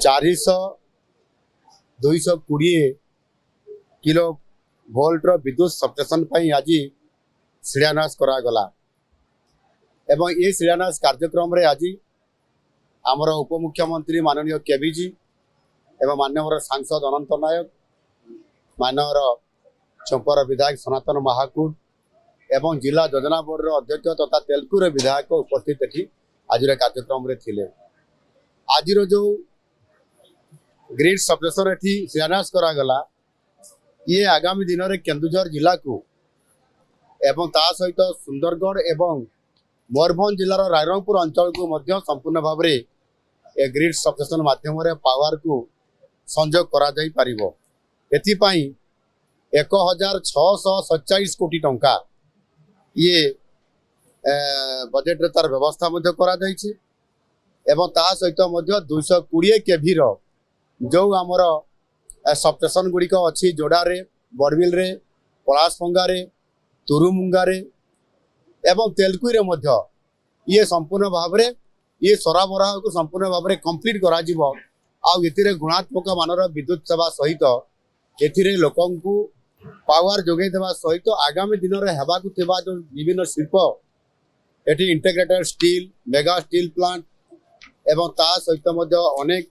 400-220 kilo भोल्टर विद्युत substation आज शिलान्यास करागला एवं ये शिलान्यास कार्यक्रम रे आज आमर उपमुख्यमंत्री माननीय केबीजी एवं माननीय सांसद अनंत नायक माननीय चंपर विधायक सनातन महाकूट एवं जिला योजना बोर्ड अध्यक्ष तथा तेलकुर विधायक उपस्थित थी आज कार्यक्रम रे थिले। आज जो ग्रिड सबस्टेशन एठी शिलान्यास करागला ये आगामी दिन में केन्दुझर जिला को एवं ता सहित सुंदरगढ़ एवं मयूरभंज जिलार रायरंगपुर अंचल को मध्य संपूर्ण भाव में ग्रिड सबस्टेशन माध्यम पावर को संजोग करा जाई परिबो। एथिपाई 1647 कोटी टंका ये बजेट रे तार व्यवस्था मध्य करा जाइछि एवं ता सहित मध्य 220 केवी रो जो आमर सबस्टेशन गुड़िक अच्छी जोड़ारे बड़बिल रे पलासपंगा रे तुरुमुंगा रे एवं तेलकुई रे मध्य ये संपूर्ण भाव में ये सराबराह को संपूर्ण भाव में कंप्लीट करा जिवो। आउ एथिरे गुणात्मक मानर विद्युत सेवा सहित एथिरे लोकन को पावर जोगे देवा सहित आगामी दिन में हेबा को थिबा जो विभिन्न शिल्प एठी integrated steel mega steel plant एवं ता सहित मध्य अनेक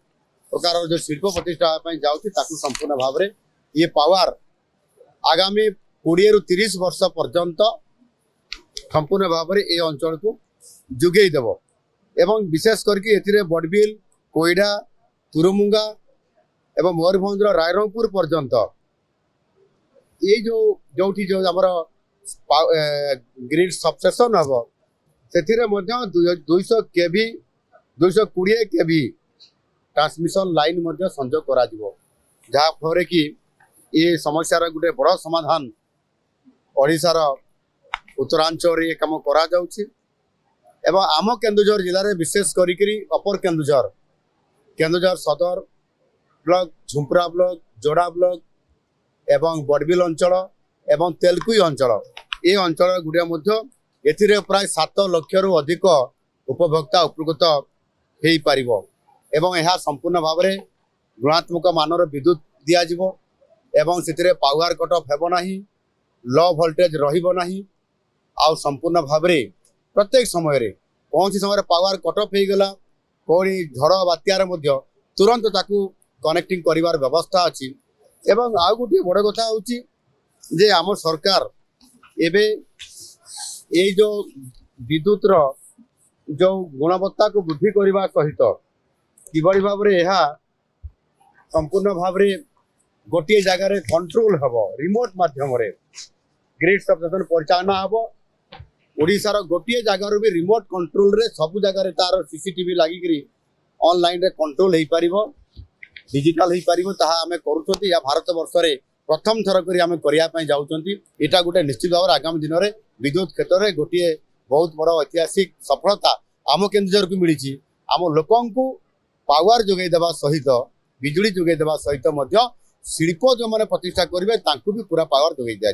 प्रकार जो शिल्प प्रतिष्ठा जाऊँगी संपूर्ण भाव में ये पावर आगामी 20 ରୁ 30 वर्ष पर्यंत संपूर्ण भाव में ये अंचल को जोगई देव एवं विशेष करके एथिरे बड़बिल कोईडा तुरुमुंगा एवं मयूरभंज रायरंगपुर पर्यंत ये जो आमर ग्रिड सबस्टेशन हम से 200 केवी 220 केवी ट्रांसमिशन लाइन मध्य संजोग करा जिवो जहाँ फल कि ये समस्यार गोटे बड़ समाधान ओडिशार उत्तरांचल ये कम करा जाउछि एवं आम केन्दुझर जिले में विशेष करी अपर केन्दुझर सदर ब्लॉक झुंपरा ब्लॉक जोड़ा ब्लॉक एवं बड़बिल अंचल एवं तेलकुई अंचल ये अंचल गुड़िया मध्य एथिरे प्राय 7 लाख रु अधिक उपभोक्ता उपकृत हो पारिबो एवं यह संपूर्ण भाव में गुणात्मक मानर विद्युत दिज्व एवं से पावर कट ऑफ हेब नहीं लो वोल्टेज रहिबो नहीं आउ संपूर्ण भाव में प्रत्येक समय कौन सी समय पावर कट ऑफ हो गला कोई झड़ बात्यार मध्य तुरंत ताकू कनेक्टिंग करिवार व्यवस्था अच्छी एवं आउ गोटे बड़ कथा होची जे आम सरकार एबे ये जो विद्युत रो जो गुणवत्ता को वृद्धि करने सहित किभली भाव में यह संपूर्ण भाव में गोटे जगार कंट्रोल हम रिमोट माध्यम ग्रिड सबस्टेशन परिचालना हम ओडिशार गोटे जगार भी रिमोट कंट्रोल रे सब जगार तार सीसीटीवी लगिकी ऑनलाइन रे कंट्रोल हो पार डिजिटल हो पार ताहा आमे करूछंती या भारत वर्ष रे प्रथम थर करी आमे करिया पई जाउछंती एटा गोटे निश्चित भाव आगामी दिन में विद्युत क्षेत्र में गोटे बहुत बड़ ऐतिहासिक सफलता आम केन्दुझर को मिली आम लोकन को पावर जोगे देवा सहित बिजुली जोगे देवा सहित शिल्प जो मैंने प्रतिष्ठा करेंगे भी पूरा पावर जोगे दिया।